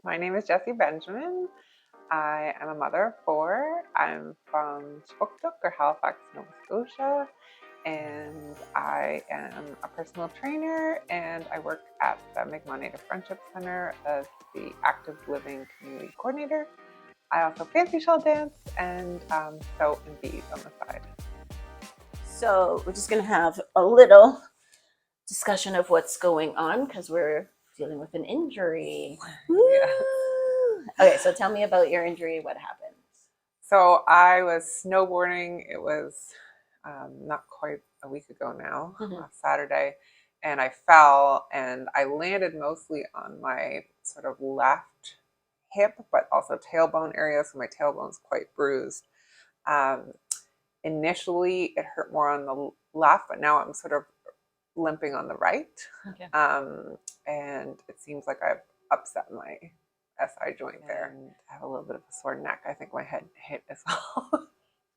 My name is Jessie Benjamin. I am a mother of 4. I'm from Chipuktuk or Halifax, Nova Scotia, and I am a personal trainer and I work at the Mi'kmaq Native Friendship Center as the Active Living Community Coordinator. I also fancy shawl dance and sew and bead on the side. So we're just going to have a little discussion of what's going on because we're dealing with an injury. Yeah. Okay, so tell me about your injury. What happened? So I was snowboarding. It was not quite a week ago now, last Saturday, and I fell and I landed mostly on my sort of left hip, but also tailbone area. So my tailbone's quite bruised. Initially, it hurt more on the left, but now I'm sort of limping on the right. Okay. And it seems like I've upset my SI joint there and I have a little bit of a sore neck. I think my head hit as well.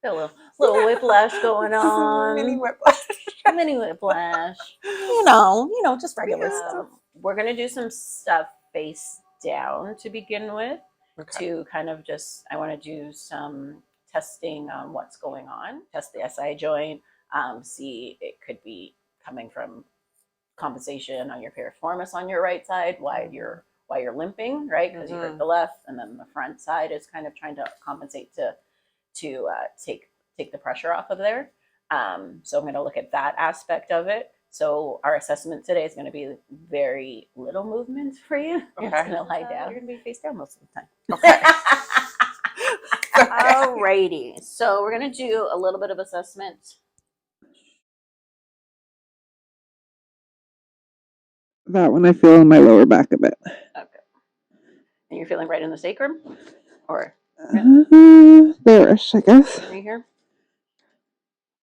A little whiplash going on. Mini whiplash. Mini whiplash. You know, just regular stuff. We're going to do some stuff face down to begin with. Okay. To kind of just, I want to do some testing on what's going on. Test the SI joint. See, it could be coming from compensation on your piriformis on your right side, why you're limping, right? Because you hurt the left, and then the front side is kind of trying to compensate to take the pressure off of there. So I'm going to look at that aspect of it. So our assessment today is going to be very little movement for you. Okay. You're going to lie down. You're going to be face down most of the time. Okay. Alrighty. So we're going to do a little bit of assessment. That one I feel in my lower back a bit. Okay. And you're feeling right in the sacrum? Or? There-ish, I guess. Right here?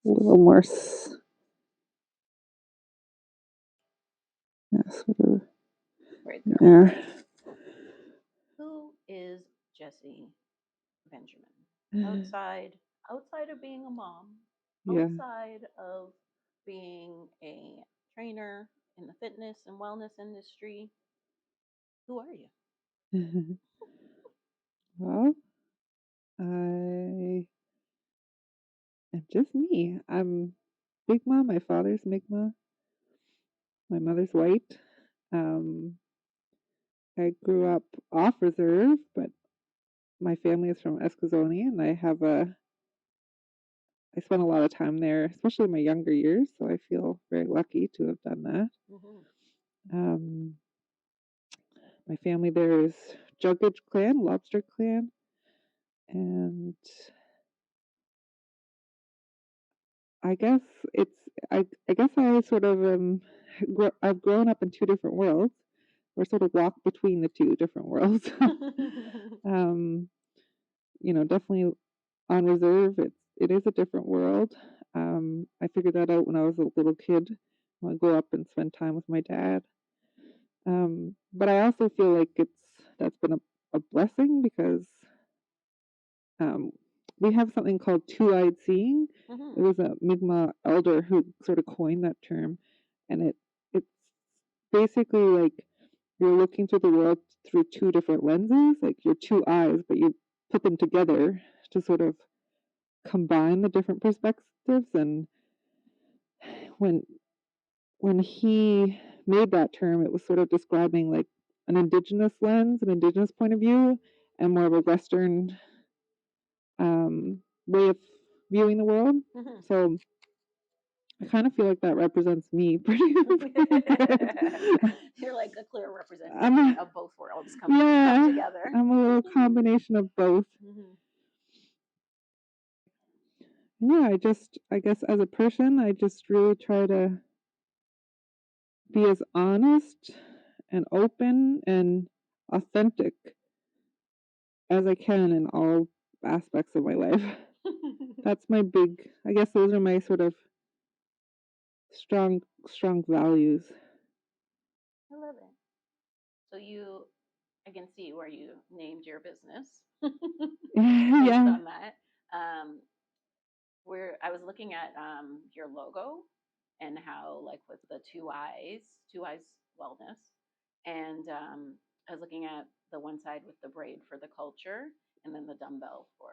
A little more. Yeah, sort of. Right there. Who is Jessie Benjamin? Outside of being a mom, outside of being a trainer in the fitness and wellness industry, who are you? Well, I am just me. I'm Mi'kmaq. My father's Mi'kmaq. My mother's white. I grew up off reserve, but my family is from Eskasoni, and I spent a lot of time there, especially in my younger years. So I feel very lucky to have done that. My family there is Juggage clan, Lobster clan, and I guess I guess I sort of I've grown up in 2 different worlds, or sort of walk between the 2 different worlds. Definitely on reserve, it is a different world. I figured that out when I was a little kid. When I grew up and spend time with my dad. But I also feel like that's been a blessing because we have something called two-eyed seeing. It was a Mi'kmaq elder who sort of coined that term, and it's basically like you're looking through the world through 2 different lenses, like your 2 eyes, but you put them together to sort of combine the different perspectives. And when he made that term, it was sort of describing like an Indigenous lens, an Indigenous point of view, and more of a Western way of viewing the world. So I kind of feel like that represents me pretty good. You're like a clear representation of both worlds come together. I'm a little combination of both. Yeah, I guess as a person, I just really try to be as honest and open and authentic as I can in all aspects of my life. That's my I guess those are my sort of strong values. I love it. So I can see where you named your business. Yeah. Based on that. I was looking at your logo and how, like, with the two eyes wellness, and I was looking at the one side with the braid for the culture, and then the dumbbell for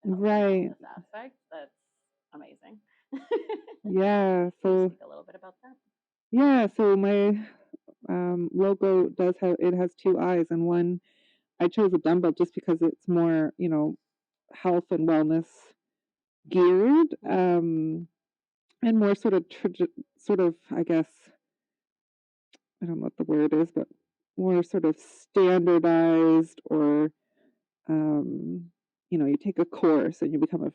the health Right. and wellness aspect. That's amazing. Yeah. Can you So speak a little bit about that? yeah. So my logo has two eyes, and one I chose a dumbbell just because it's more, health and wellness geared, and more sort of, I guess, I don't know what the word is, but more sort of standardized, or you take a course and you become a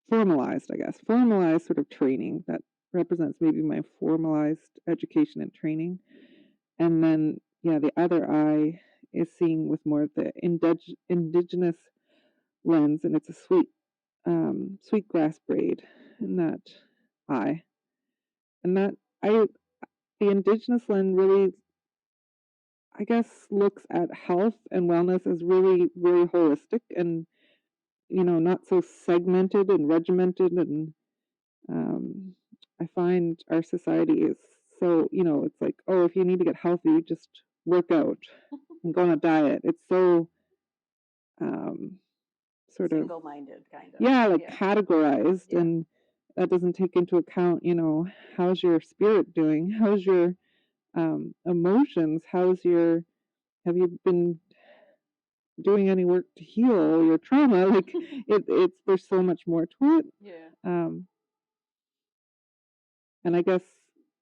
formalized sort of training that represents maybe my formalized education and training. And then, yeah, the other eye is seeing with more of the indigenous lens, and it's a sweet grass braid in that eye. And that the indigenous lens really, I guess, looks at health and wellness as really, really holistic, and not so segmented and regimented. And I find our society is so, it's like, oh, if you need to get healthy, just work out and go on a diet. It's so sort of single-minded, kind of. yeah, like categorized, and that doesn't take into account, how's your spirit doing, how's your emotions, have you been doing any work to heal your trauma? Like it's there's so much more to it. And I guess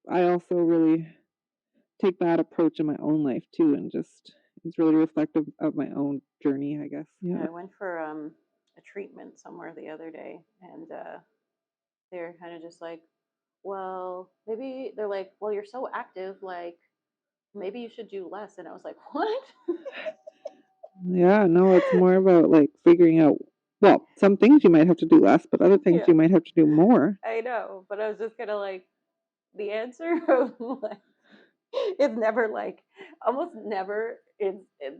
I also really take that approach in my own life too, and just it's really reflective of my own journey, I guess. Yeah, I went for a treatment somewhere the other day, and they're kind of just like, well, maybe they're like, well, you're so active, like maybe you should do less. And I was like, what? Yeah, no, it's more about like figuring out, well, some things you might have to do less, but other things you might have to do more. I know, but I was just kind of like, the answer of like, it's never like, almost never is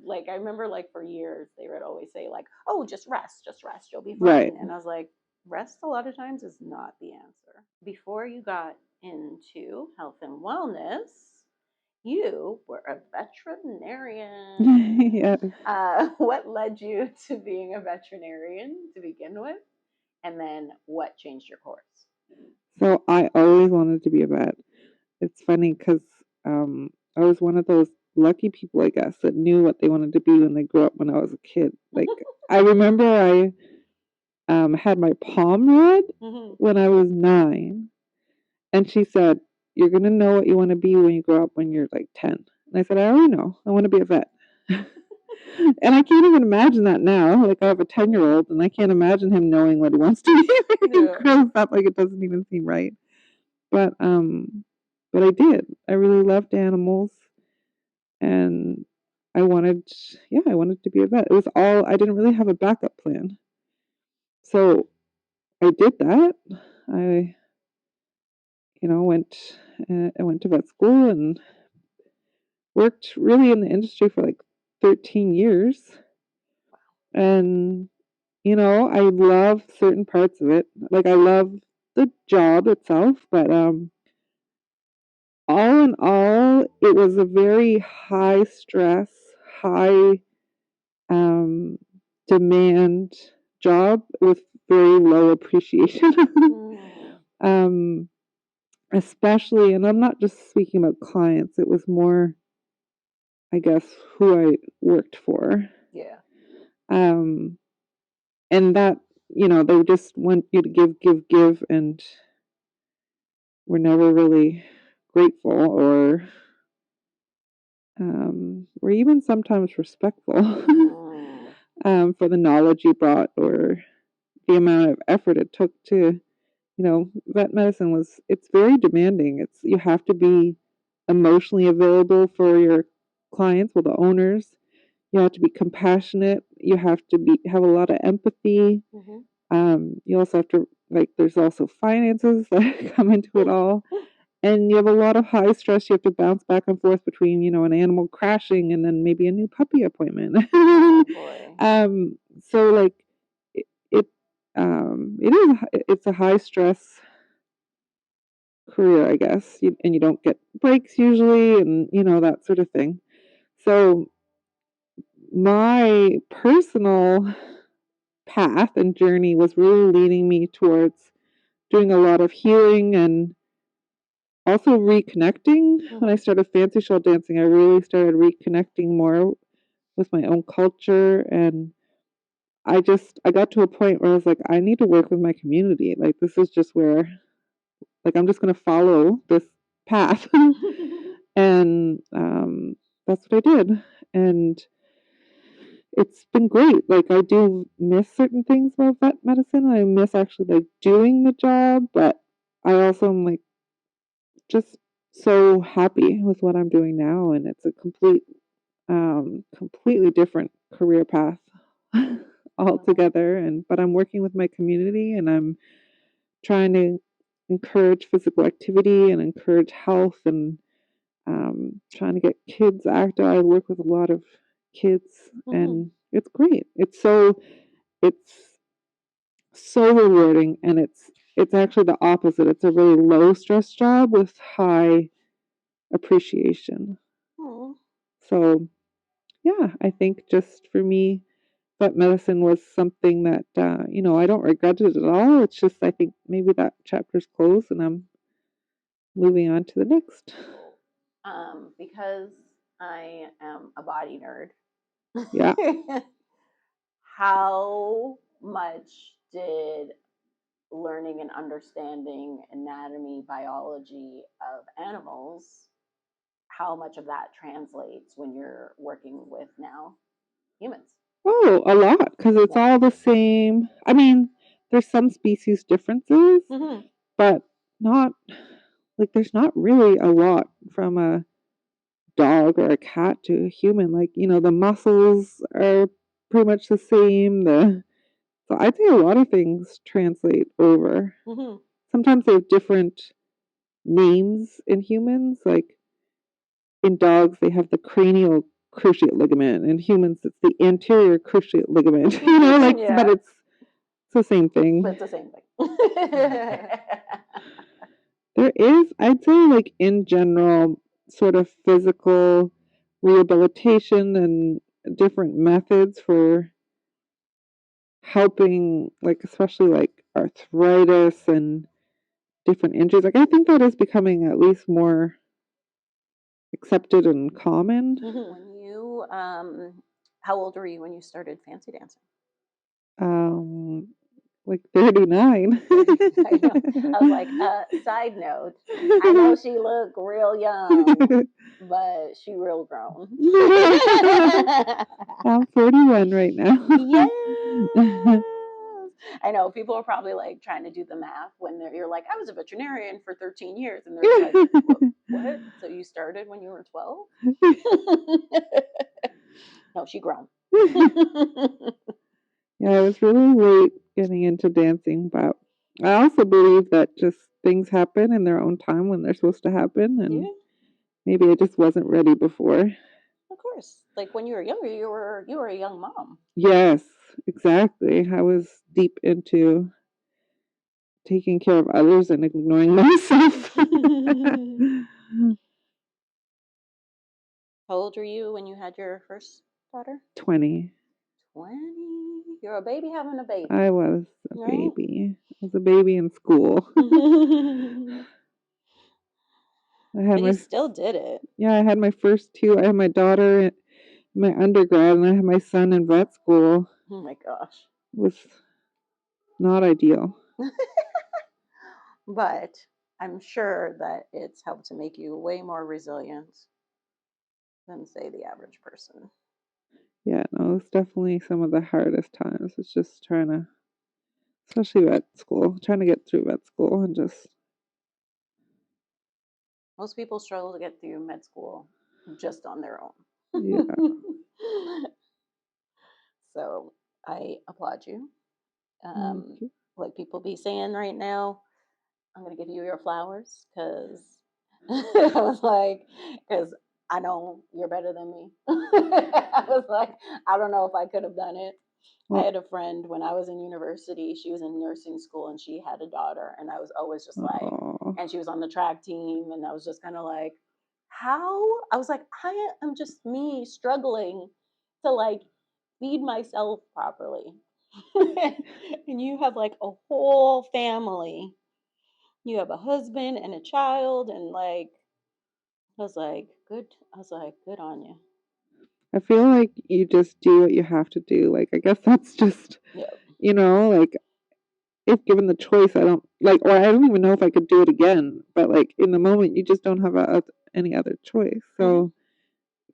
like, I remember like for years they would always say like, oh, just rest, you'll be fine. Right. And I was like, rest a lot of times is not the answer. Before you got into health and wellness, you were a veterinarian. Yeah. What led you to being a veterinarian to begin with? And then what changed your course? So I always wanted to be a vet. It's funny because I was one of those lucky people, I guess, that knew what they wanted to be when they grew up when I was a kid. Like I remember I had my palm read when I was 9, and she said, "You're gonna know what you want to be when you grow up when you're like 10." And I said, "I already know. I want to be a vet." And I can't even imagine that now. Like I have a 10-year-old, and I can't imagine him knowing what he wants to be when he grows up. Like it doesn't even seem right. But I did. I really loved animals, and I wanted to be a vet. It was all, I didn't really have a backup plan. So I did that. I went to vet school and worked really in the industry for like 13 years. And I love certain parts of it. Like I love the job itself, but all in all, it was a very high stress, high demand job with very low appreciation. Especially, and I'm not just speaking about clients, it was more, I guess, who I worked for. Yeah. And that, they just want you to give, and we're never really grateful, or even sometimes respectful for the knowledge you brought, or the amount of effort it took to, vet medicine it's very demanding. You have to be emotionally available for your clients, well, the owners. You have to be compassionate. You have to have a lot of empathy. You also have to, like, there's also finances that come into it all. And you have a lot of high stress. You have to bounce back and forth between, an animal crashing and then maybe a new puppy appointment. So like it's a high stress career, I guess. And you don't get breaks usually, and that sort of thing. So my personal path and journey was really leading me towards doing a lot of healing and also reconnecting. When I started fancy shawl dancing, I really started reconnecting more with my own culture, and I got to a point where I was like, I need to work with my community. Like, this is just where, like, I'm just going to follow this path. And that's what I did. And it's been great. Like, I do miss certain things about vet medicine. I miss actually like doing the job, but I also am like just so happy with what I'm doing now, and it's a completely different career path altogether. And but I'm working with my community, and I'm trying to encourage physical activity and encourage health, and trying to get kids active. I work with a lot of kids, and it's great. It's so rewarding, and it's actually the opposite. It's a really low stress job with high appreciation. So yeah, I think just for me, vet medicine was something that I don't regret it at all. It's just I think maybe that chapter's closed, and I'm moving on to the next. Because I am a body nerd. Yeah. How much did learning and understanding anatomy, biology of animals, how much of that translates when you're working with now humans? Oh, a lot, because it's all the same. I mean, there's some species differences, but not like there's not really a lot from a dog or a cat to a human. Like, the muscles are pretty much the same. So I'd say a lot of things translate over. Sometimes they have different names in humans. Like in dogs, they have the cranial cruciate ligament. In humans, it's the anterior cruciate ligament. But it's the same thing. But it's the same thing. There is, I'd say, like in general, sort of physical rehabilitation and different methods for helping, like especially like arthritis and different injuries. Like I think that is becoming at least more accepted and common. When you, how old were you when you started fancy dancing? Like 39. I know. I was like, side note, I know she looked real young, but she real grown. I'm 41 right now. Yes. I know people are probably like trying to do the math when you're like, I was a veterinarian for 13 years. And they're like, what? So you started when you were 12? No, she grown. Yeah, I was really late getting into dancing, but I also believe that just things happen in their own time when they're supposed to happen, and maybe I just wasn't ready before. Of course, like when you were younger, you were a young mom. Yes, exactly. I was deep into taking care of others and ignoring myself. How old were you when you had your first daughter? 20. 20. You're a baby having a baby. I was a baby. I was a baby in school. You still did it. Yeah, I had my first two. I had my daughter in my undergrad, and I had my son in vet school. Oh my gosh. It was not ideal. But I'm sure that it's helped to make you way more resilient than, say, the average person. Yeah, no, it's definitely some of the hardest times. It's just trying to, especially vet school, trying to get through vet school and just. Most people struggle to get through med school just on their own. Yeah. So I applaud you. Like people be saying right now, I'm going to give you your flowers because I was like, because I know you're better than me. I was like, I don't know if I could have done it. I had a friend when I was in university, she was in nursing school and she had a daughter, and I was always just like, and she was on the track team, and I was just kind of like, I was like, I am just me struggling to like feed myself properly. And you have like a whole family. You have a husband and a child, and like, I was like, good. I was like, good on you. I feel like you just do what you have to do. Like, I guess that's just, Yeah. like, if given the choice, I don't, like, or I don't even know if I could do it again. But, like, in the moment, you just don't have any other choice. So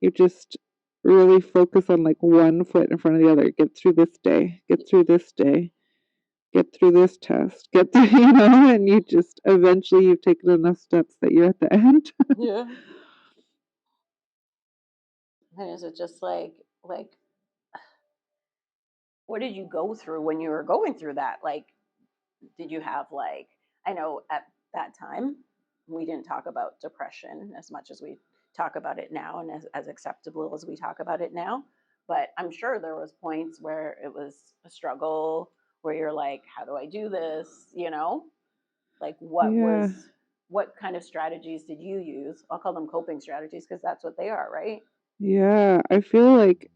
you just really focus on, like, one foot in front of the other. Get through this day. Get through this day. Get through this test. Get through, and you just, eventually you've taken enough steps that you're at the end. Yeah. And is it just like, what did you go through when you were going through that? Like, did you have like, I know at that time we didn't talk about depression as much as we talk about it now, and as acceptable as we talk about it now, but I'm sure there was points where it was a struggle, where you're like, how do I do this, like Yeah. what kind of strategies did you use? I'll call them coping strategies because that's what they are, right? Yeah. I feel like,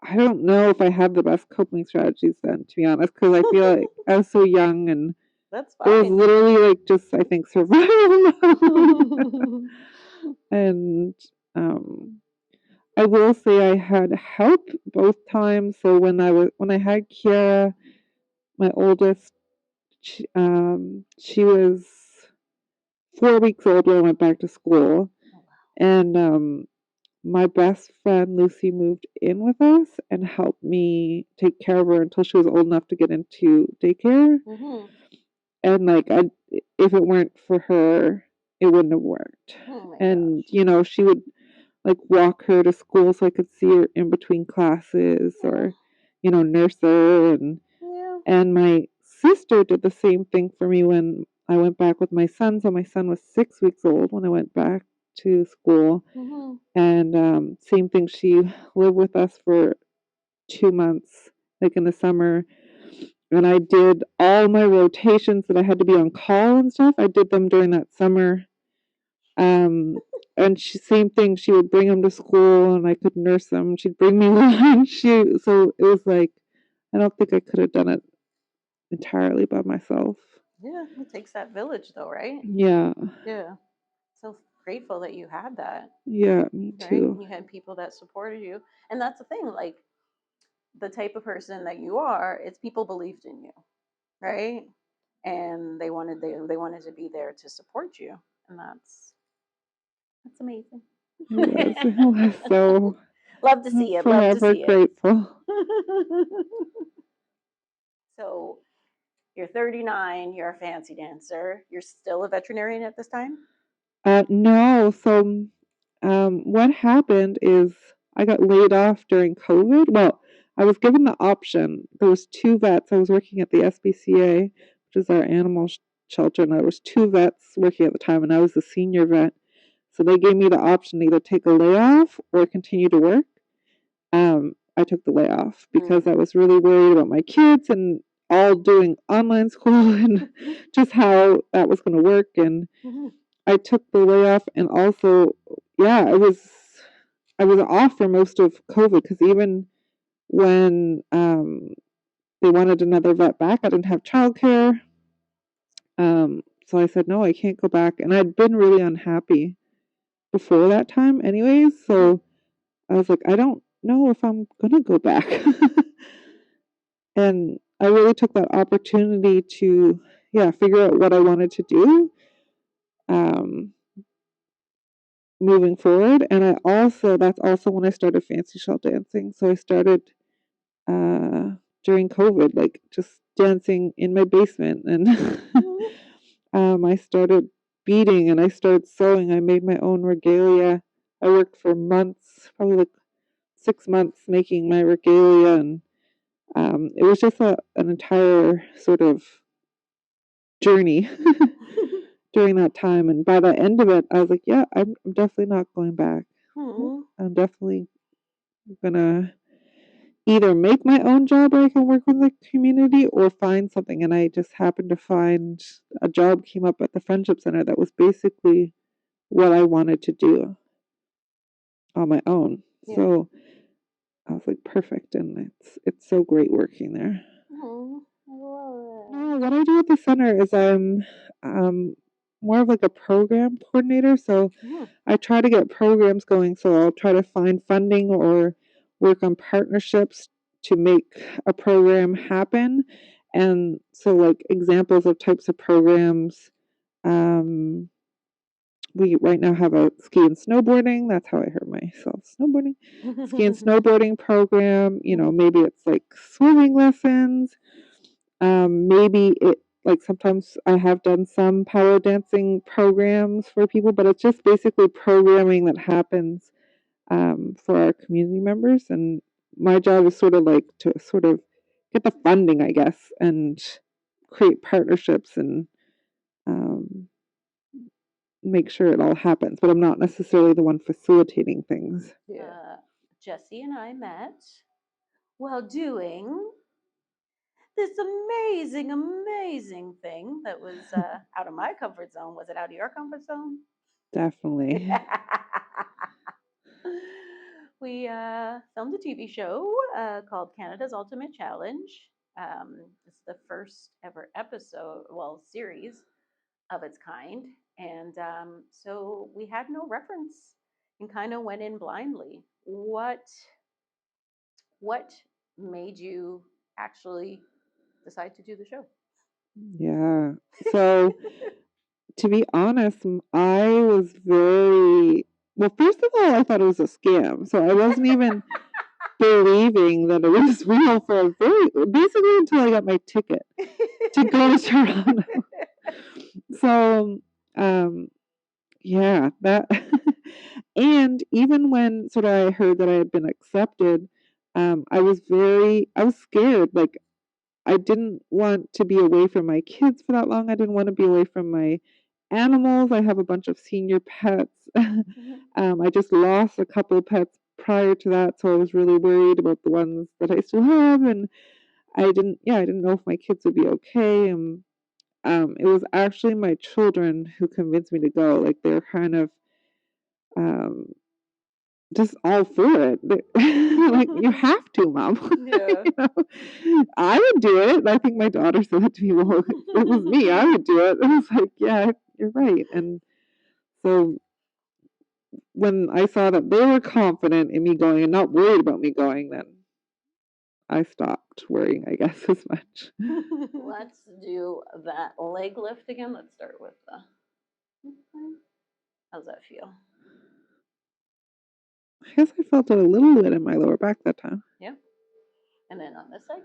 I don't know if I had the best coping strategies then, to be honest, because I feel like I was so young and That's it was fine. literally like just, I think, survival mode. And I will say I had help both times. So when I had Kiara, my oldest, she was 4 weeks old when I went back to school, and my best friend Lucy moved in with us and helped me take care of her until she was old enough to get into daycare. And like, if it weren't for her, it wouldn't have worked. Oh my And gosh. she would like walk her to school so I could see her in between classes, or nurse her. Yeah. And my sister did the same thing for me when I went back with my son. So my son was 6 weeks old when I went back to school. And same thing, she lived with us for 2 months, like in the summer. And I did all my rotations that I had to be on call and stuff. I did them during that summer. And same thing, she would bring him to school and I could nurse him. She'd bring me lunch. So it was like, I don't think I could have done it entirely by myself. Yeah, it takes that village though, right? Yeah. Yeah. So grateful that you had that. Yeah, me Right? too. You had people that supported you. And that's the thing, like the type of person that you are, it's people believed in you, right? And they wanted to be there to support you. And that's amazing. It was so, Love to I'm see it. Love to forever see it. grateful. So you're 39, you're a fancy dancer. You're still a veterinarian at this time? No. So, what happened is I got laid off during COVID. Well, I was given the option. There was two vets. I was working at the SPCA, which is our animal shelter, and there was two vets working at the time, and I was the senior vet. So they gave me the option to either take a layoff or continue to work. I took the layoff because I was really worried about my kids and all doing online school and just how that was going to work. And I took the layoff, and also, yeah, I was off for most of COVID because even when they wanted another vet back, I didn't have childcare. So I said, no, I can't go back. And I'd been really unhappy before that time anyways. So I was like, I don't know if I'm going to go back. And I really took that opportunity to, figure out what I wanted to do moving forward. And that's also when I started fancy shawl dancing. So I started during COVID, like just dancing in my basement. And I started beading and I started sewing. I made my own regalia. I worked for months, probably like 6 months, making my regalia. And it was just an entire sort of journey during that time. And by the end of it, I was like, yeah, I'm definitely not going back. I'm definitely gonna either make my own job where I can work with the community or find something. And I just happened to find a job came up at the Friendship Center that was basically what I wanted to do on my own. Yeah. So I was like, perfect. And it's so great working there. Oh, I love it. No, what I do at the center is I'm more of like a program coordinator. So I try to get programs going. So I'll try to find funding or work on partnerships to make a program happen. And so, like, examples of types of programs, we right now have a ski and snowboarding. That's how I hurt myself. Snowboarding, ski and snowboarding program. You know, maybe it's like swimming lessons. Maybe it, like, sometimes I have done some power dancing programs for people, but it's just basically programming that happens for our community members. And my job is sort of like to sort of get the funding, I guess, and create partnerships and make sure it all happens. But I'm not necessarily the one facilitating things. Jesse and I met while doing this amazing thing that was out of my comfort zone. Was it out of your comfort zone? Definitely. We filmed a TV show called Canada's Ultimate Challenge. It's the first ever episode, well, series of its kind. And so we had no reference and kind of went in blindly. What made you actually decide to do the show? Yeah. So to be honest, I was very, well, first of all, I thought it was a scam. So I wasn't even believing that it was real for basically until I got my ticket to go to Toronto. So, yeah, that, and even when sort of I heard that I had been accepted, I was scared. Like, I didn't want to be away from my kids for that long. I didn't want to be away from my animals. I have a bunch of senior pets. I just lost a couple of pets prior to that, so I was really worried about the ones that I still have, and I didn't know if my kids would be okay. And it was actually my children who convinced me to go. Like, they're kind of just all for it. Like, you have to, Mom. Yeah. You know? I would do it. I think my daughter said that to me, well, if it was me, I would do it. And I was like, yeah, you're right. And so when I saw that they were confident in me going and not worried about me going, then I stopped worrying, I guess, as much. Let's do that leg lift again. Let's start with the. How's that feel? I guess I felt it a little bit in my lower back that time. Yeah. And then on this side?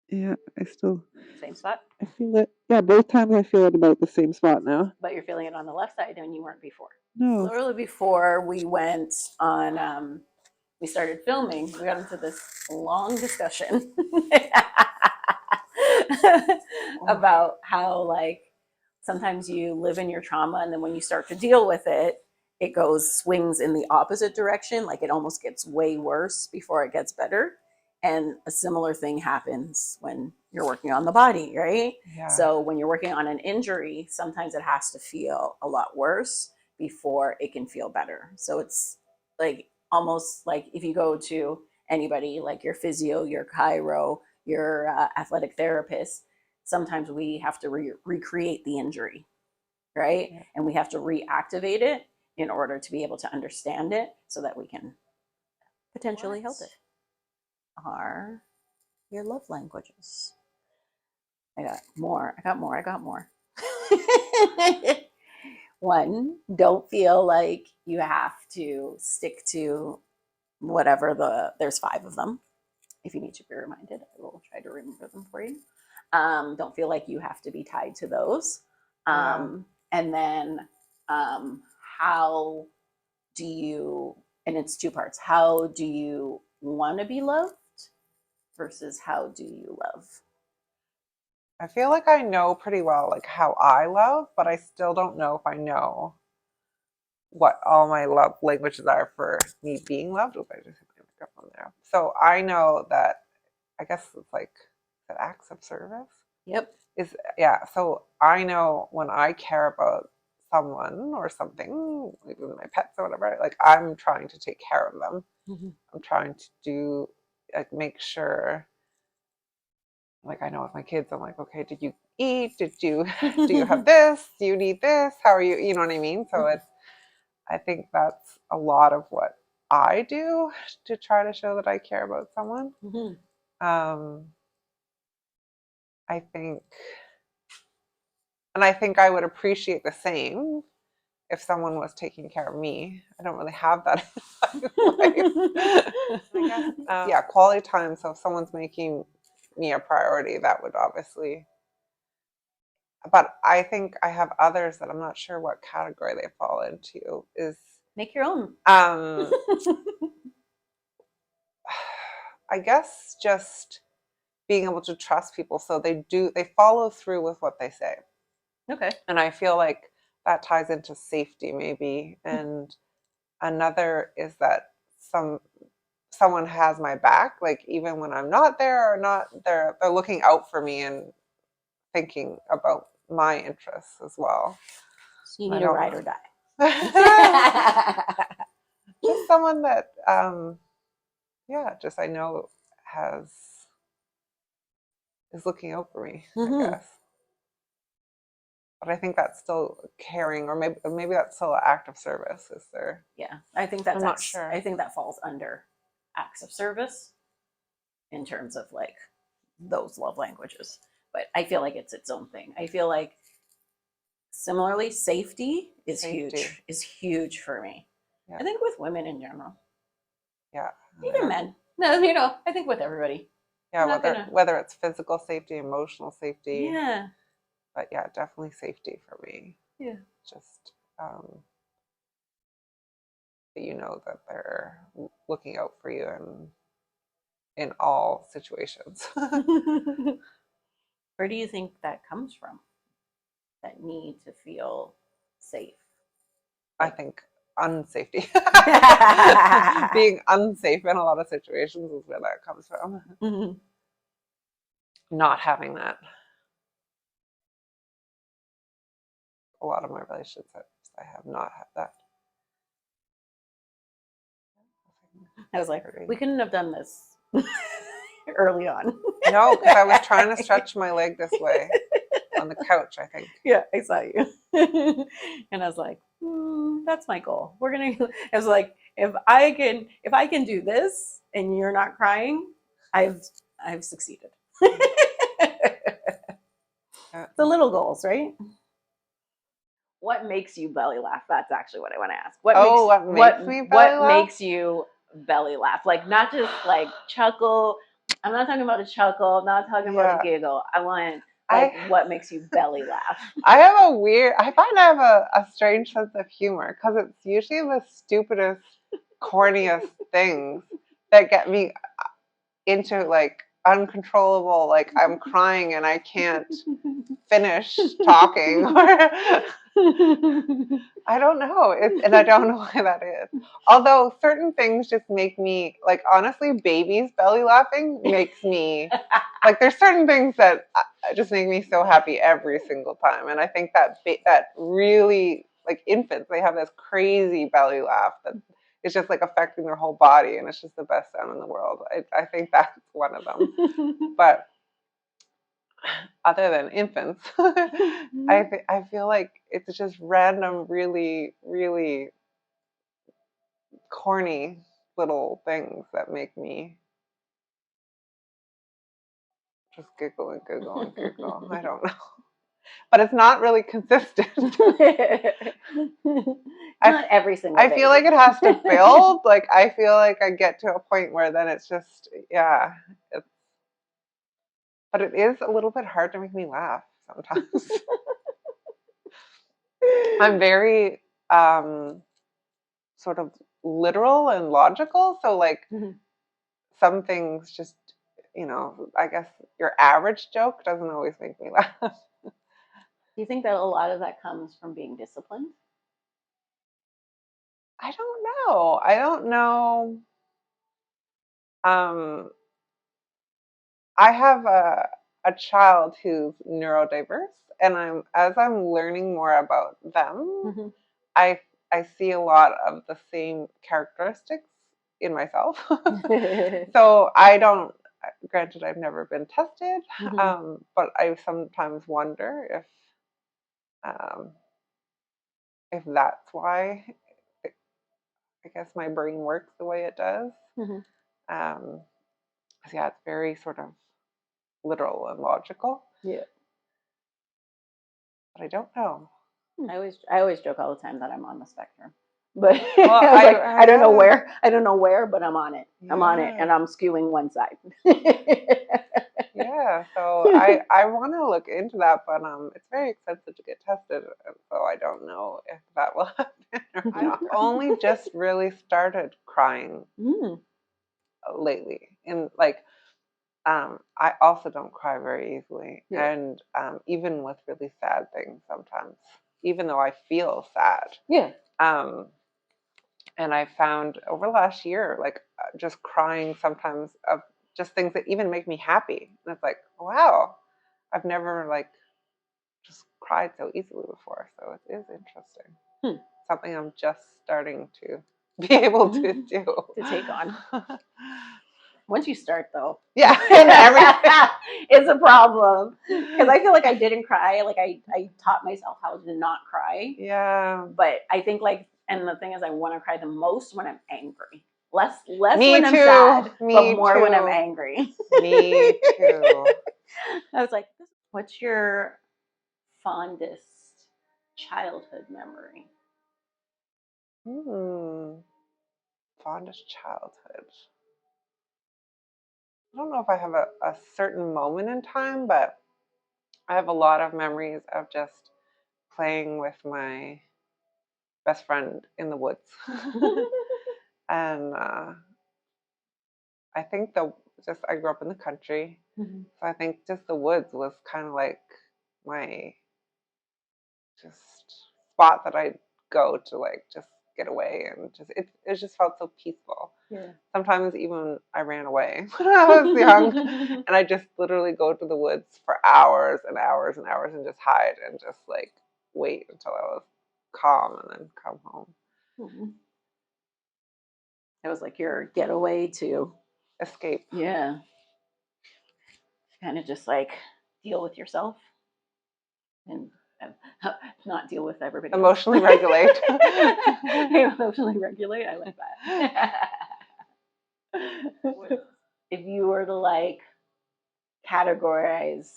Yeah, I still. Same spot? I feel it. Yeah, both times I feel it about the same spot now. But you're feeling it on the left side and you weren't before. No. Literally before we went on, we started filming, we got into this long discussion about how, like, sometimes you live in your trauma and then when you start to deal with it, it swings in the opposite direction. Like, it almost gets way worse before it gets better. And a similar thing happens when you're working on the body, right? Yeah. So when you're working on an injury, sometimes it has to feel a lot worse before it can feel better. So it's like almost like if you go to anybody, like your physio, your chiro, your athletic therapist, sometimes we have to recreate the injury, right? Yeah. And we have to reactivate it in order to be able to understand it so that we can potentially help it. Are your love languages? I got more. One, don't feel like you have to stick to whatever there's 5 of them. If you need to be reminded, I will try to remember them for you. Don't feel like you have to be tied to those. And then how do you, and it's 2 parts, how do you want to be loved versus how do you love? I feel like I know pretty well like how I love, but I still don't know if I know what all my love languages are for me being loved. Oh, I just hit my microphone there. So I know that, I guess it's like that acts of service. Yep. So I know when I care about someone or something, even my pets or whatever, like I'm trying to take care of them. I'm trying to do, like, make sure, like, I know with my kids, I'm like, okay, did you eat? Do you have this? Do you need this? How are you? You know what I mean? So I think that's a lot of what I do to try to show that I care about someone. I think, and I think I would appreciate the same if someone was taking care of me. I don't really have that in my life. I guess, yeah, quality time. So if someone's making me a priority, that would obviously. But I think I have others that I'm not sure what category they fall into. Is make your own. I guess just being able to trust people, so they follow through with what they say. Okay. And I feel like that ties into safety maybe. And another is that someone has my back, like even when I'm not there or not there, they're looking out for me and thinking about my interests as well. So you need a ride or die. Just someone that just I know is looking out for me, I guess. But I think that's still caring, or maybe that's still an act of service. Is there? Yeah, I think that's. I'm not sure. I think that falls under acts of service in terms of like those love languages. But I feel like it's its own thing. I feel like similarly, safety is huge for me. Yeah. I think with women in general. Yeah. Even men. No, I think with everybody. Yeah, whether it's physical safety, emotional safety. Yeah. But yeah, definitely safety for me. Yeah. Just you know that they're looking out for you in all situations. Where do you think that comes from? That need to feel safe? I think unsafety. Being unsafe in a lot of situations is where that comes from. Not having that. A lot of my relationships, I have not had that. I was like, we couldn't have done this early on. No, because I was trying to stretch my leg this way on the couch, I think. Yeah, I saw you. And I was like, that's my goal. I was like, if I can do this and you're not crying, I've succeeded. The little goals, right? What makes you belly laugh? That's actually what I want to ask. What makes you belly laugh? Like not just like chuckle. I'm not talking about a chuckle. I'm not talking about a giggle. I want what makes you belly laugh? I find I have a strange sense of humor because it's usually the stupidest, corniest things that get me into like uncontrollable, like I'm crying and I can't finish talking. I don't know. And I don't know why that is. Although certain things just make me, like, honestly, babies belly laughing makes me, like, there's certain things that just make me so happy every single time. And I think that really, like, infants, they have this crazy belly laugh that is just, like, affecting their whole body. And it's just the best sound in the world. I think that's one of them. But other than infants, I feel like it's just random, really, really corny little things that make me just giggle and giggle and giggle. I don't know. But it's not really consistent. Not every single day. I feel like it has to build. Like, I feel like I get to a point where then it's just, but it is a little bit hard to make me laugh sometimes. I'm very sort of literal and logical. So like some things just, I guess your average joke doesn't always make me laugh. Do you think that a lot of that comes from being disciplined? I don't know. I have a child who's neurodiverse, and as I'm learning more about them, Mm-hmm. I see a lot of the same characteristics in myself. So I don't, granted, I've never been tested, but I sometimes wonder um, if that's why I guess my brain works the way it does. Mm-hmm. 'Cause, yeah, it's very sort of literal and logical, Yeah. but I don't know. I always joke all the time that I'm on the spectrum, but Well, I was like, I don't know yeah, where, but I'm on it. I'm on it, yeah, and I'm skewing one side. yeah. So I want to look into that, but it's very expensive to get tested, and so I don't know if that will happen or not. I've only just really started crying Mm. lately, and like I also don't cry very easily, Yeah. and even with really sad things sometimes, even though I feel sad. Yeah. Um, and I found over the last year, like just crying sometimes of just things that even make me happy. And it's like, wow, I've never like just cried so easily before. So it is interesting. Something I'm just starting to be able to do. To take on. Once you start, though, Yeah, and everything. it's a problem. Because I feel like I didn't cry. Like I taught myself how to not cry. Yeah. But I think like, and the thing is, I want to cry the most when I'm angry. Less Me when I'm too. sad, Me but more when I'm too. angry. Me too. I was like, what's your fondest childhood memory? Fondest childhood. I don't know if I have a certain moment in time, but I have a lot of memories of just playing with my best friend in the woods. And I think I grew up in the country, so I think just the woods was kind of like my just spot that I'd go to like just get away, and just it just felt so peaceful. Yeah. Sometimes even I ran away when I was young, and I just literally go to the woods for hours and hours and hours and just hide and just like wait until I was calm and then come home. It was like your getaway to Escape. yeah, kind of just like deal with yourself and not deal with everybody else. Emotionally regulate. Emotionally regulate. I like that. If you were to like categorize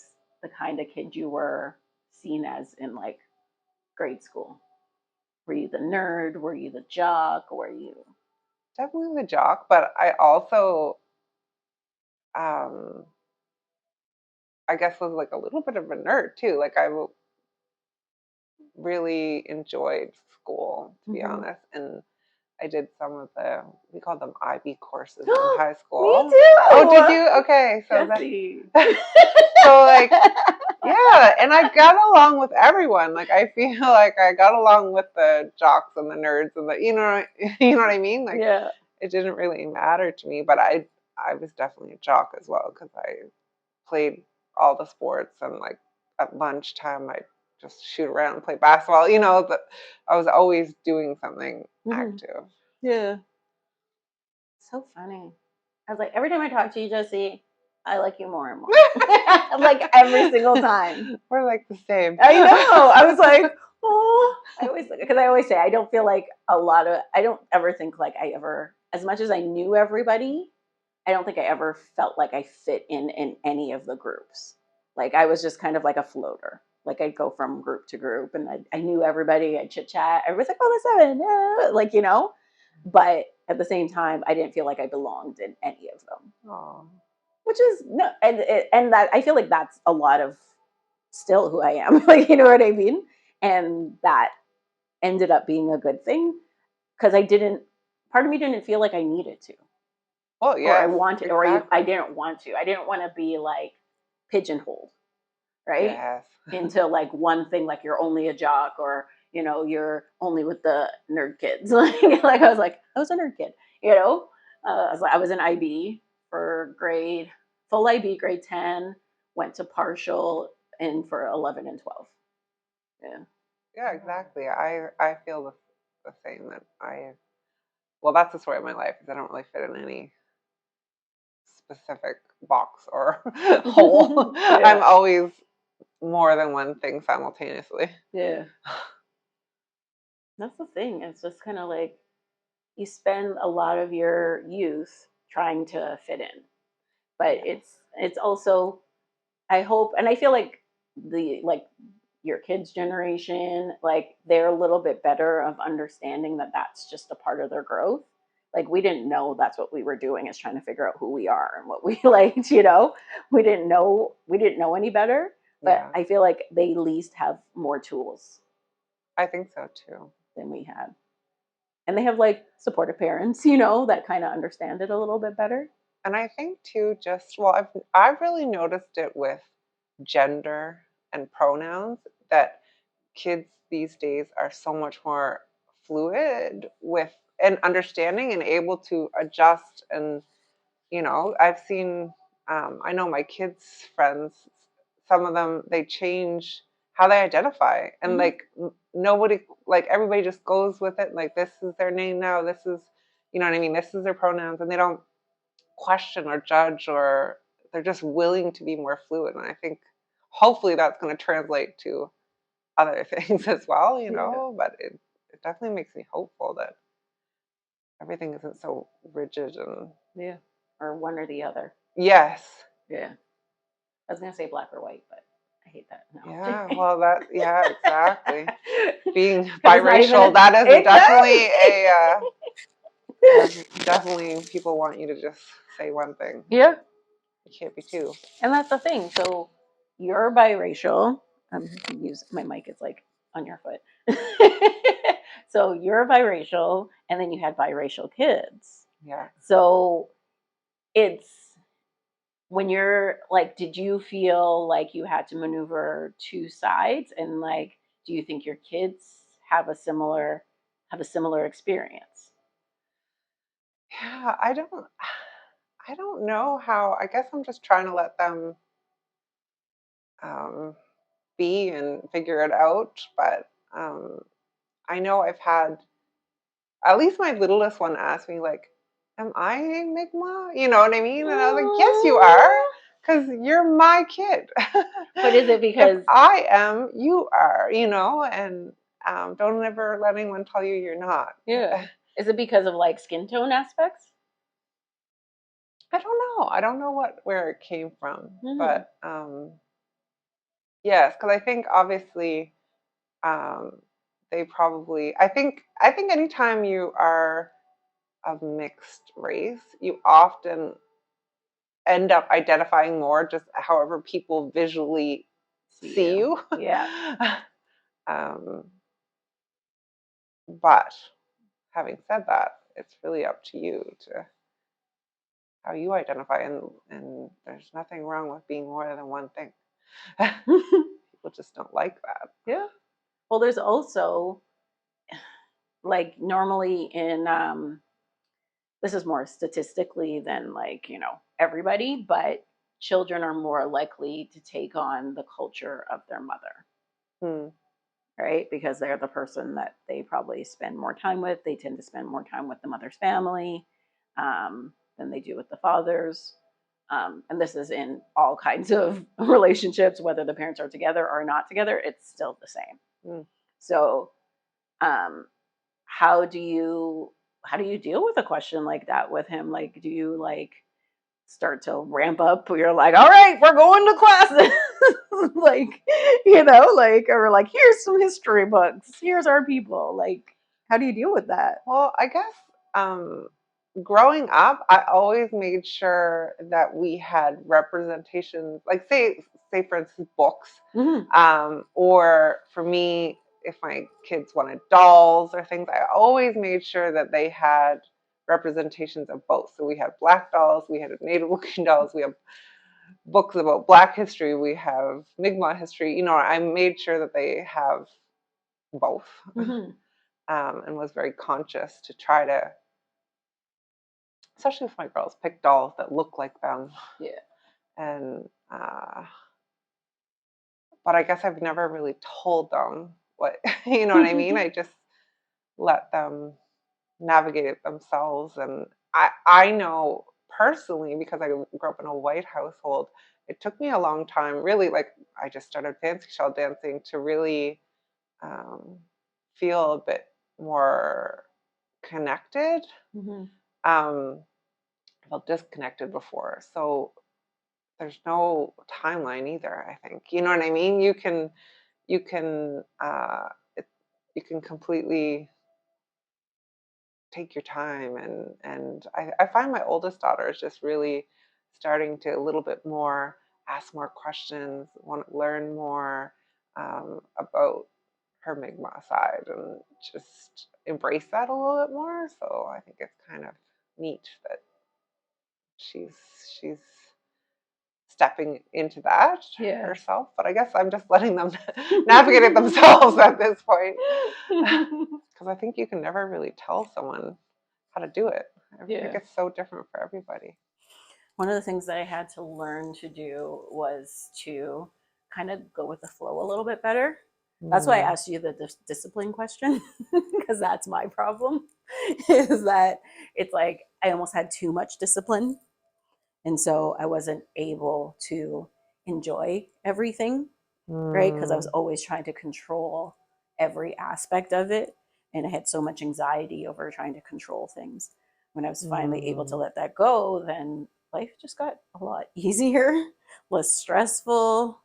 the kind of kid you were seen as in like grade school, were you the nerd? Were you the jock? Were you Definitely the jock, but I also um I guess was like a little bit of a nerd too. Like really enjoyed school, to be honest, and I did some of we called them IB courses in high school. Me too. Oh, did you? Okay, so Jesse. so like yeah, and I got along with everyone. Like I feel like I got along with the jocks and the nerds and the you know what I mean? Like Yeah. it didn't really matter to me, but I was definitely a jock as well because I played all the sports, and like at lunchtime I just shoot around and play basketball. I was always doing something active. Yeah. So funny. I was like, every time I talk to you, Jesse, I like you more and more. Like every single time. We're like the same. I know. I was like, oh. I always say I don't feel like I don't ever think like I ever, as much as I knew everybody, I don't think I ever felt like I fit in any of the groups. Like I was just kind of like a floater. Like I'd go from group to group, and I knew everybody. I'd chit chat. Everybody's like, "Oh, the seven," like But at the same time, I didn't feel like I belonged in any of them. Aww. Which is no, and that I feel like that's a lot of still who I am. Like you know what I mean? And that ended up being a good thing because part of me didn't feel like I needed to. Well, yeah. Or I wanted, exactly. Or I didn't want to. I didn't want to be like pigeonholed, right? Yes. Into like one thing, like you're only a jock, or you're only with the nerd kids. Like I was like, I was a nerd kid, I was in IB for full IB grade 10, went to partial in for 11 and 12. Yeah, exactly. I feel the same, that well, that's the story of my life, is I don't really fit in any specific box or hole. Yeah. I'm always more than one thing simultaneously. Yeah. That's the thing. It's just kind of like you spend a lot of your youth trying to fit in. But it's also, I hope, and I feel like your kids' generation, like they're a little bit better of understanding that that's just a part of their growth. Like we didn't know that's what we were doing, is trying to figure out who we are and what we liked, we didn't know any better, but Yeah, I feel like they at least have more tools I think so too. than we had. And they have like supportive parents, that kind of understand it a little bit better. And I think too, just well, I've really noticed it with gender and pronouns, that kids these days are so much more fluid with and understanding and able to adjust. And I've seen, I know my kids' friends, some of them, they change how they identify, and like nobody, like everybody just goes with it. Like, this is their name now. This is, you know what I mean? This is their pronouns, and they don't question or judge, or they're just willing to be more fluid. And I think hopefully that's going to translate to other things as well, but it definitely makes me hopeful that everything isn't so rigid. And Yeah. Or one or the other. yes. Yeah. I was going to say black or white, but I hate that. No. Yeah, well, yeah, exactly. Being 'Cause it's not even biracial, that is definitely Exactly. there's definitely people want you to just say one thing. Yeah. You can't be two. And that's the thing. So you're biracial. My mic is like on your foot. So you're biracial, and then you had biracial kids. Yeah. So it's when you're like, did you feel like you had to maneuver two sides? And like, do you think your kids have a similar experience? Yeah, I don't know how. I guess I'm just trying to let them um, be and figure it out. But I know I've had, at least my littlest one asked me, like, am I Mi'kmaq? You know what I mean? And I was like, yes, you are, because you're my kid. But is it If because I am, you are, and don't ever let anyone tell you you're not. yeah. Is it because of like skin tone aspects? I don't know. I don't know where it came from, Mhm. but yes, because I think obviously um, they probably. I think anytime you are of mixed race, you often end up identifying more just however people visually see you. Yeah. um, but having said that, it's really up to you to how you identify, and there's nothing wrong with being more than one thing. People just don't like that. Yeah. Well, there's also like normally in this is more statistically than like, everybody, but children are more likely to take on the culture of their mother, Hmm. right? Because they're the person that they probably spend more time with. They tend to spend more time with the mother's family than they do with the father's. And this is in all kinds of relationships, whether the parents are together or not together, it's still the same. Hmm. So, um, how do you deal with a question like that with him? Like, do you like start to ramp up? You're like, all right, we're going to class. Like, or like, here's some history books. Here's our people. Like, how do you deal with that? Well, I guess growing up, I always made sure that we had representation, like say for instance, books, or for me, if my kids wanted dolls or things, I always made sure that they had representations of both. So we have black dolls, we had Native looking dolls, we have books about Black history, we have Mi'kmaq history. I made sure that they have both, and was very conscious to try to, especially with my girls, pick dolls that look like them. Yeah. And but I guess I've never really told them what, you know what I mean? I just let them navigate it themselves. And I know personally, because I grew up in a white household, it took me a long time, really, like I just started fancy shawl dancing to really um, feel a bit more connected. Mm-hmm. I felt disconnected before. So there's no timeline either, I think. You know what I mean? You can it, you can completely take your time, and I find my oldest daughter is just really starting to a little bit more ask more questions, want to learn more about her Mi'kmaq side, and just embrace that a little bit more. So I think it's kind of neat that she's she's stepping into that Yeah. herself. But I guess I'm just letting them navigate it themselves at this point, because I think you can never really tell someone how to do it. I think Yeah. it's so different for everybody. One of the things that I had to learn to do was to kind of go with the flow a little bit better. That's why I asked you the discipline question, because that's my problem. Is that it's like I almost had too much discipline, and so I wasn't able to enjoy everything, right? Because I was always trying to control every aspect of it, and I had so much anxiety over trying to control things. When I was finally able to let that go, then life just got a lot easier, less stressful.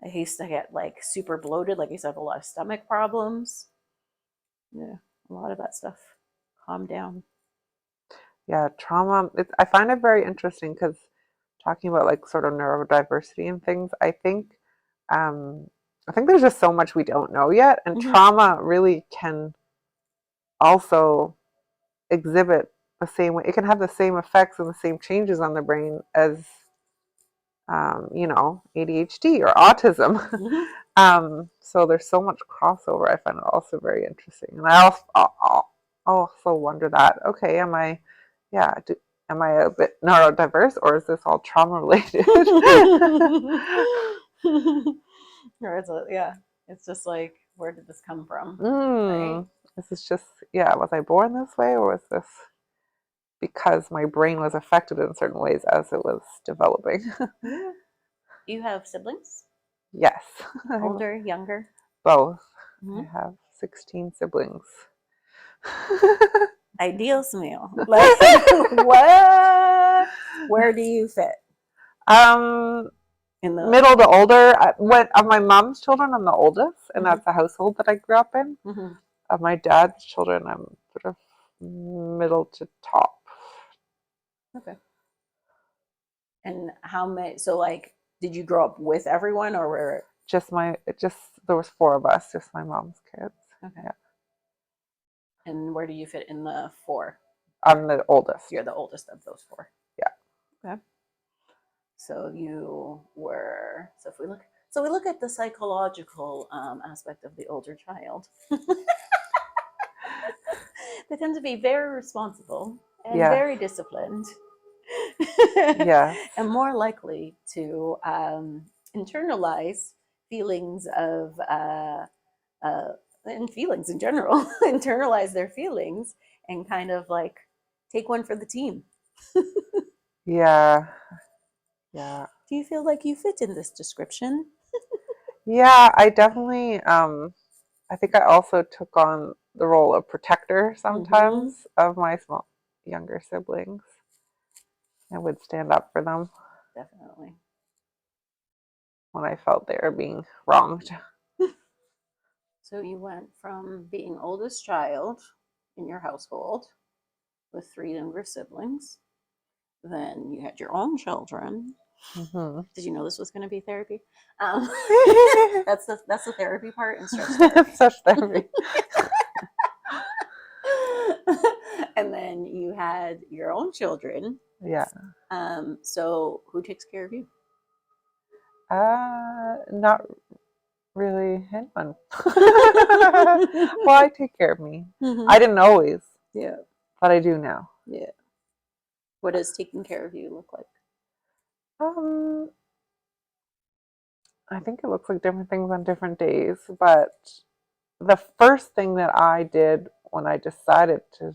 I used to get like super bloated, like I used to have a lot of stomach problems. Yeah, a lot of that stuff calmed down. Yeah, trauma. I find it very interesting because talking about like sort of neurodiversity and things, um, I think there's just so much we don't know yet, and trauma really can also exhibit the same way. It can have the same effects and the same changes on the brain as ADHD or autism. So there's so much crossover. I find it also very interesting, and I also wonder that, okay, am I a bit neurodiverse, or is this all trauma related? Yeah, it's just like, where did this come from, right? This is just, was I born this way, or was this because my brain was affected in certain ways as it was developing? Yeah. Do you have siblings? Yes. Older, younger? Both. Mm-hmm. I have 16 siblings. Ideal meal. Like, what? Where do you fit? In the Middle to older. Of my mom's children, I'm the oldest, and mm-hmm. that's the household that I grew up in. Mm-hmm. Of my dad's children, I'm sort of middle to top. Okay. And how many? So, like, did you grow up with everyone, or were There was four of us, just my mom's kids. okay? Yeah. And where do you fit in the four? I'm the oldest. You're the oldest of those four. Yeah. Okay. So you were. So we look at the psychological aspect of the older child. They tend to be very responsible and very disciplined. Yes. And more likely to internalize feelings of and feelings in general, internalize their feelings and kind of like take one for the team. Yeah. Yeah. Do you feel like you fit in this description? Yeah, I definitely I think I also took on the role of protector sometimes of my younger siblings. I would stand up for them Definitely. when I felt they were being wronged. So you went from being oldest child in your household with three younger siblings. Then you had your own children. Mm-hmm. Did you know this was going to be therapy? That's the therapy part and stretch therapy. Such therapy. And then you had your own children. Yeah. So who takes care of you? Not really anyone. Well, I take care of me. I didn't always. Yeah. But I do now. Yeah. What does taking care of you look like? I think it looks like different things on different days, but the first thing that I did when I decided to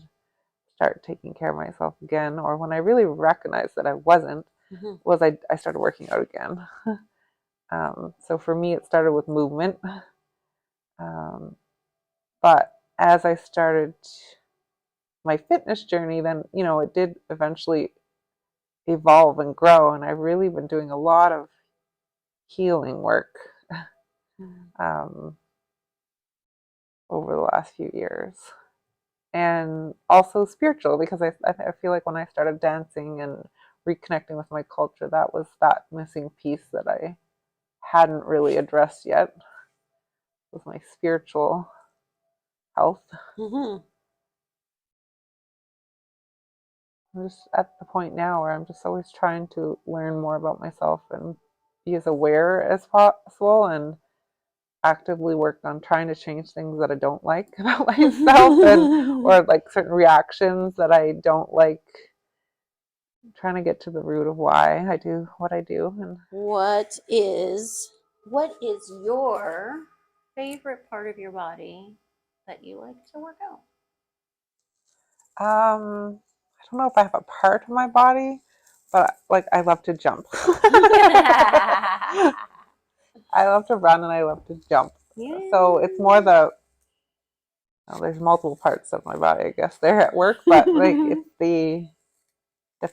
start taking care of myself again, or when I really recognized that I wasn't, was I started working out again. So for me, it started with movement. But as I started my fitness journey, then, it did eventually evolve and grow. And I've really been doing a lot of healing work um, over the last few years. And also spiritual, because I feel like when I started dancing and reconnecting with my culture, that was that missing piece that I hadn't really addressed yet, was my spiritual health. I'm just at the point now where I'm just always trying to learn more about myself and be as aware as possible, and actively work on trying to change things that I don't like about myself, or like certain reactions that I don't like. I'm trying to get to the root of why I do what I do. And what is your favorite part of your body that you like to work out? I don't know if I have a part of my body, but like I love to jump. I love to run and I love to jump. Yeah. So it's more there's multiple parts of my body, I guess, there at work, but like it's the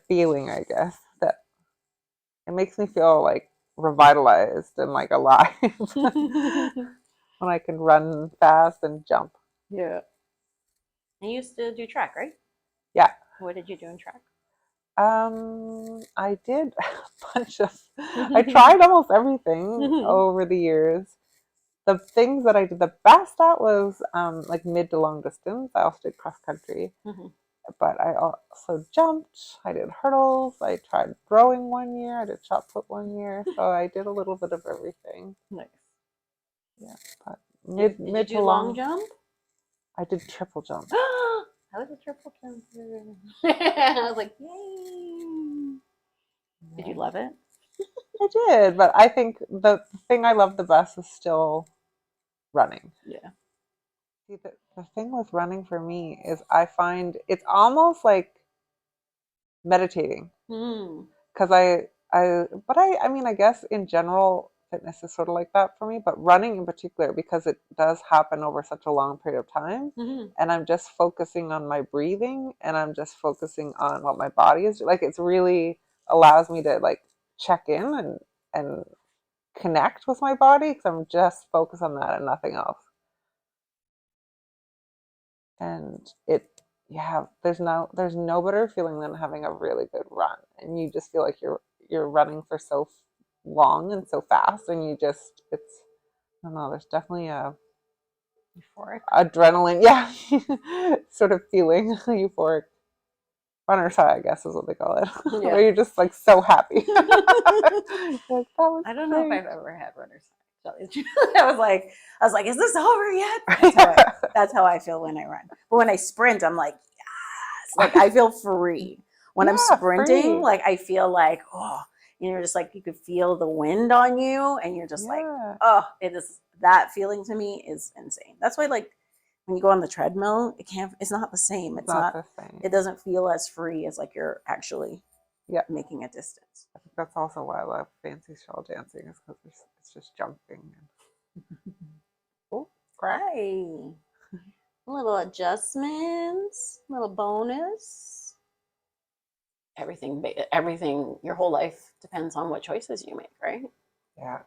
feeling, I guess, that it makes me feel like revitalized and like alive when I can run fast and jump. Yeah. And you used to do track, right? Yeah. What did you do in track? I did a bunch of, I tried almost everything over the years. The things that I did the best at was like mid to long distance. I also did cross country, but I also jumped. I did hurdles. I tried throwing one year. I did shot put one year. So I did a little bit of everything. Nice. Yeah, but did you do long jump? I did triple jump. I was a triple jumper. I was like, yay! Did you love it? I did, but I think the thing I love the best is still running. Yeah. See, the thing with running for me is I find it's almost like meditating. Because I mean, I guess in general, fitness is sort of like that for me, but running in particular, because it does happen over such a long period of time, and I'm just focusing on my breathing, and I'm just focusing on what my body is like. It's really allows me to like check in and connect with my body, because I'm just focused on that and nothing else. And there's no better feeling than having a really good run, and you just feel like you're running for so long and so fast, and it's I don't know, there's definitely a euphoric adrenaline, sort of feeling, euphoric runner's high, I guess is what they call it, where you're just like so happy. Like, that was I don't know if I've ever had runner's high. I was like, is this over yet? That's how I feel when I run. But when I sprint, I'm like, yes, like I feel free. When I'm sprinting, like I feel like, oh, you're just like, you could feel the wind on you, and you're just like, oh, that feeling to me is insane. That's why, like, when you go on the treadmill, it's not the same. It's not the same. It doesn't feel as free as like you're actually making a distance. I think that's also why I love fancy shawl dancing, is because it's just jumping. Oh, cry. Little adjustments, little bonus. Everything, your whole life depends on what choices you make, right? Yeah.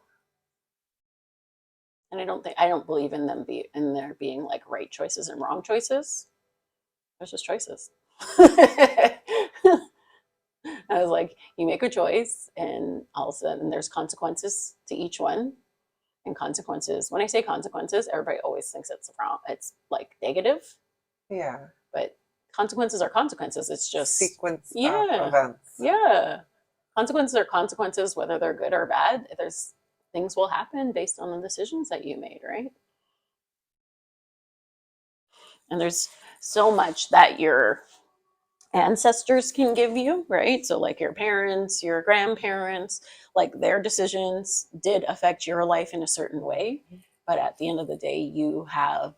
And I don't believe in there being like right choices and wrong choices. There's just choices. I was like, you make a choice, and all of a sudden there's consequences to each one. And consequences, when I say consequences, everybody always thinks it's wrong. It's like negative. Yeah. But consequences are consequences. It's just sequence of events. Yeah. Consequences are consequences, whether they're good or bad. Things will happen based on the decisions that you made, right? And there's so much that you're ancestors can give you, right? So like your parents, your grandparents, like their decisions did affect your life in a certain way. But at the end of the day, you have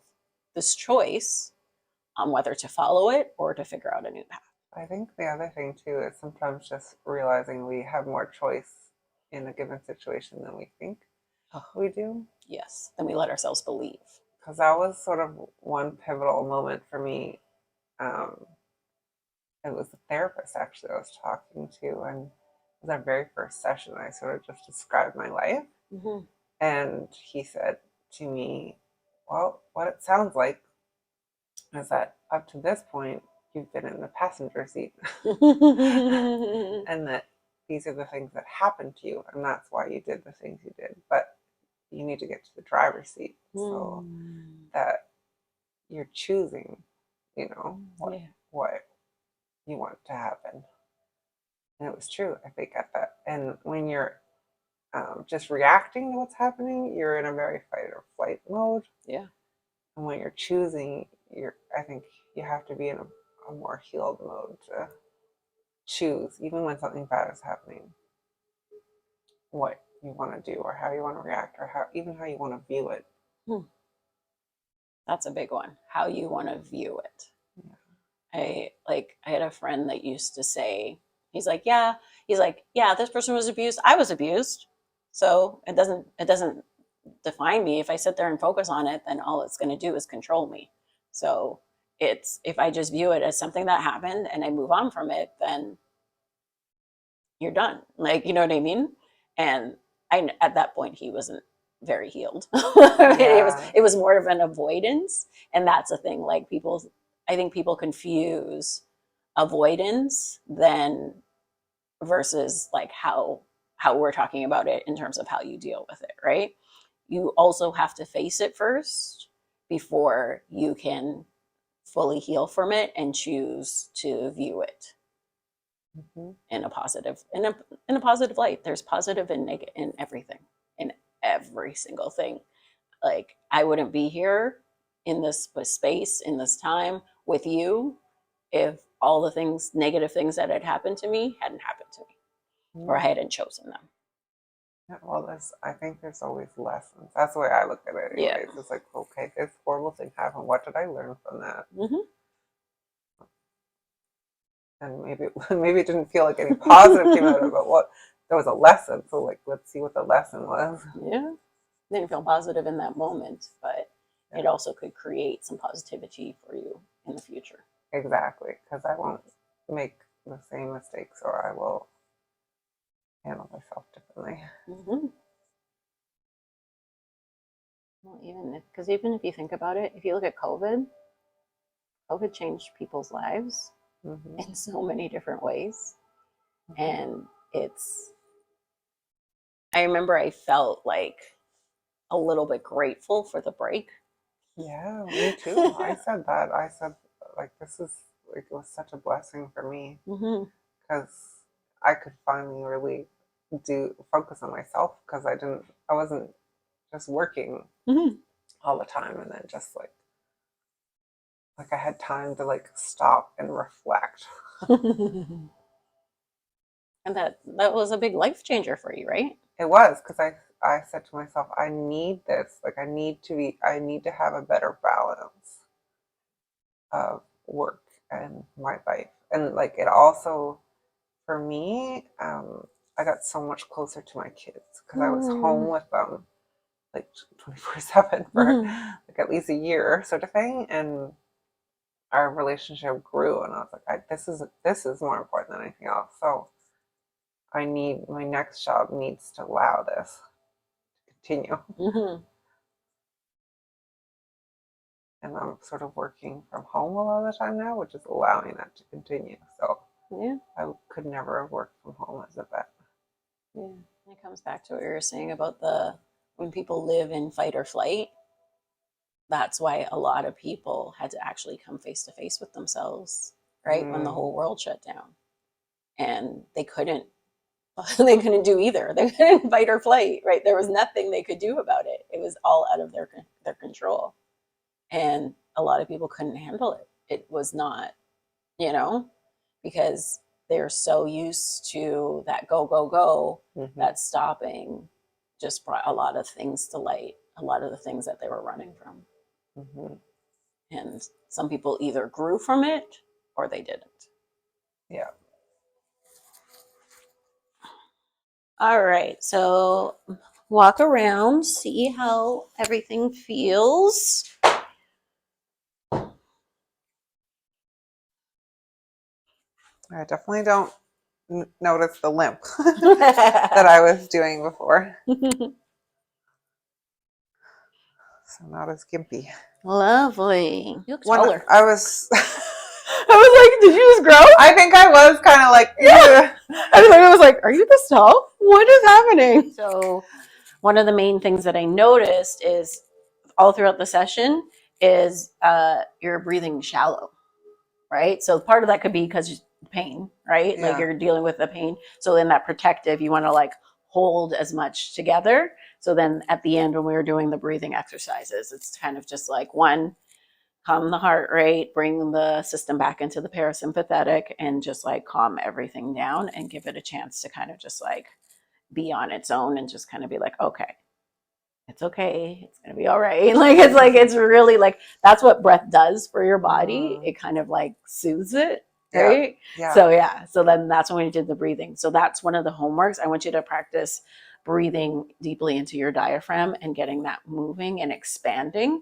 this choice on whether to follow it or to figure out a new path. I think the other thing too is sometimes just realizing we have more choice in a given situation than we think we do. Yes, then we let ourselves believe. Because that was sort of one pivotal moment for me. It was a therapist actually I was talking to, and it was our very first session. I sort of just described my life, and he said to me, "Well, what it sounds like is that up to this point, you've been in the passenger seat, and that these are the things that happened to you, and that's why you did the things you did. But you need to get to the driver's seat so that you're choosing, what you want to happen." And it was true, I think, at that. And when you're just reacting to what's happening, you're in a very fight or flight mode. Yeah. And when you're choosing, I think you have to be in a more healed mode to choose, even when something bad is happening, what you want to do or how you want to react or how you want to view it. That's a big one. How you want to view it. Yeah. I had a friend that used to say, he's like, yeah, this person was abused. I was abused. So it doesn't define me. If I sit there and focus on it, then all it's going to do is control me. So if I just view it as something that happened and I move on from it, then you're done. Like, you know what I mean? And at that point, he wasn't very healed. It was more of an avoidance. And that's the thing. Like I think people confuse avoidance versus like how we're talking about it in terms of how you deal with it, right? You also have to face it first before you can fully heal from it and choose to view it in a positive light. There's positive and negative in everything, in every single thing. Like I wouldn't be here in this space, in this time with you if all the negative things that had happened to me hadn't happened to me or I hadn't chosen them. Yeah, well, I think there's always lessons. That's the way I look at it anyways. Yeah. It's like, okay, this horrible thing happened. What did I learn from that? And maybe it didn't feel like any positive came out of it, but there was a lesson. So like, let's see what the lesson was. Yeah. Didn't feel positive in that moment, but it also could create some positivity for you in the future. Exactly, because I won't make the same mistakes, or I will handle myself differently. Well, even if you think about it, if you look at COVID changed people's lives in so many different ways. And I remember I felt like a little bit grateful for the break. Yeah, me too. I said that. I said, like, this is, like, it was such a blessing for me because I could finally really focus on myself because I wasn't just working all the time, and then just like I had time to like stop and reflect. And that was a big life changer for you, right? It was, because I said to myself, I need this. Like I need to have a better balance of work and my life. And like it also, for me, I got so much closer to my kids because I was home with them like 24/7 for like at least a year sort of thing. And our relationship grew, and I was like, this is more important than anything else. So my next job needs to allow this to continue. And I'm sort of working from home a lot of the time now, which is allowing that to continue. So I could never have worked from home as a vet. Yeah, it comes back to what you were saying about when people live in fight or flight. That's why a lot of people had to actually come face to face with themselves, right? When the whole world shut down, and they couldn't do either. They couldn't fight or flight, right? There was nothing they could do about it. It was all out of their control. And a lot of people couldn't handle it. It was not, because they're so used to that go, go, go, Mm-hmm. that stopping just brought a lot of things to light, a lot of the things that they were running from. Mm-hmm. And some people either grew from it or they didn't. Yeah. All right, so walk around, see how everything feels. I definitely don't notice the limp that I was doing before. So not as gimpy. Lovely. You look When taller. I was I was like, did you just grow? I think I was kind of like, Yeah. I was like, are you this tall? What is happening? So one of the main things that I noticed is all throughout the session is you're breathing shallow, right? So part of that could be because pain, right? Yeah. Like you're dealing with the pain. So in that protective, you want to like hold as much together. So then at the end, when we were doing the breathing exercises, it's kind of just like one, calm the heart rate, bring the system back into the parasympathetic, and just like calm everything down and give it a chance to kind of just like be on its own and just kind of be like, okay, it's okay, it's gonna be all right. Like it's really like that's what breath does for your body. It kind of like soothes it, right? Yeah. So then that's when we did the breathing. So that's one of the homeworks. I want you to practice breathing deeply into your diaphragm and getting that moving and expanding,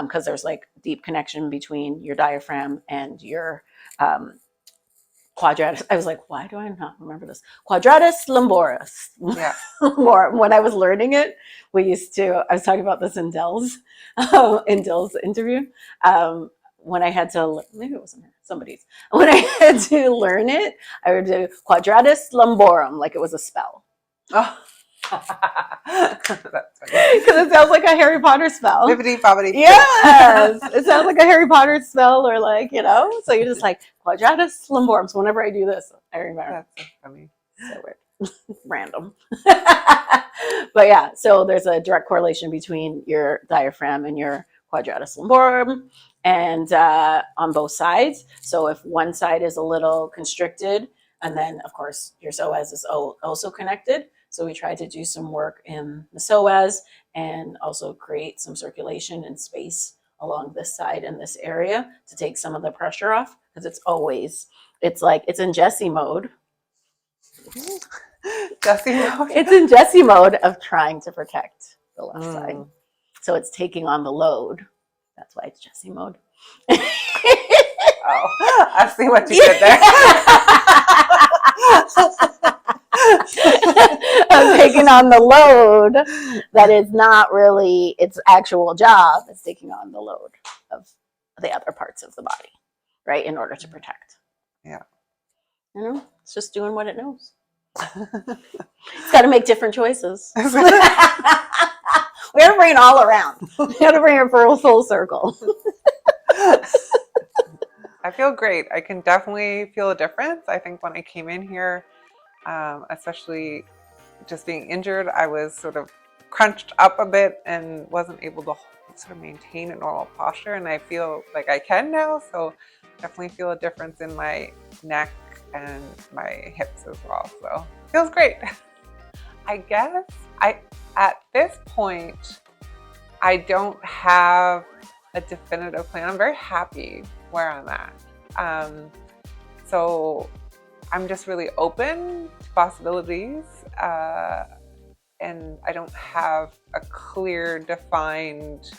because there's like deep connection between your diaphragm and your quadratus. I was like, why do I not remember this? Quadratus lumboris. Yeah. When I was learning it, I was talking about this in Dell's interview. When I had to, maybe it wasn't her, somebody's. When I had to learn it, I would do quadratus lumborum, like it was a spell. Oh. That's funny. Because it sounds like a Harry Potter spell. Bibbidi bobbidi. Yes, it sounds like a Harry Potter spell, or like, you know. So you're just like quadratus lumborum. So whenever I do this, I remember. That's so funny. So weird, random. But yeah, so there's a direct correlation between your diaphragm and your quadratus lumborum, and on both sides. So if one side is a little constricted, and then of course your psoas is also connected. So we tried to do some work in the psoas and also create some circulation and space along this side in this area to take some of the pressure off, because it's like it's in Jesse mode. Jesse mode. It's in Jesse mode of trying to protect the left side. So it's taking on the load. That's why it's Jesse mode. Oh, I see what you did there. I'm taking on the load that is not really its actual job. It's taking on the load of the other parts of the body, right, in order to protect. Yeah. You know, it's just doing what it knows. It's got to make different choices. We got to bring it all around. We got to bring it for a full circle. I feel great. I can definitely feel a difference. I think when I came in here, especially just being injured, I was sort of crunched up a bit and wasn't able to sort of maintain a normal posture. And I feel like I can now. So definitely feel a difference in my neck and my hips as well. So it feels great. I guess at this point, I don't have a definitive plan. I'm very happy where I'm at. So I'm just really open to possibilities, and I don't have a clear, defined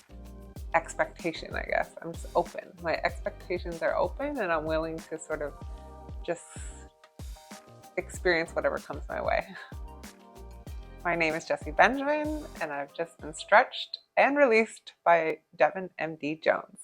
expectation, I guess. I'm just open. My expectations are open, and I'm willing to sort of just experience whatever comes my way. My name is Jessie Benjamin, and I've just been stretched and released by Devon MD Jones.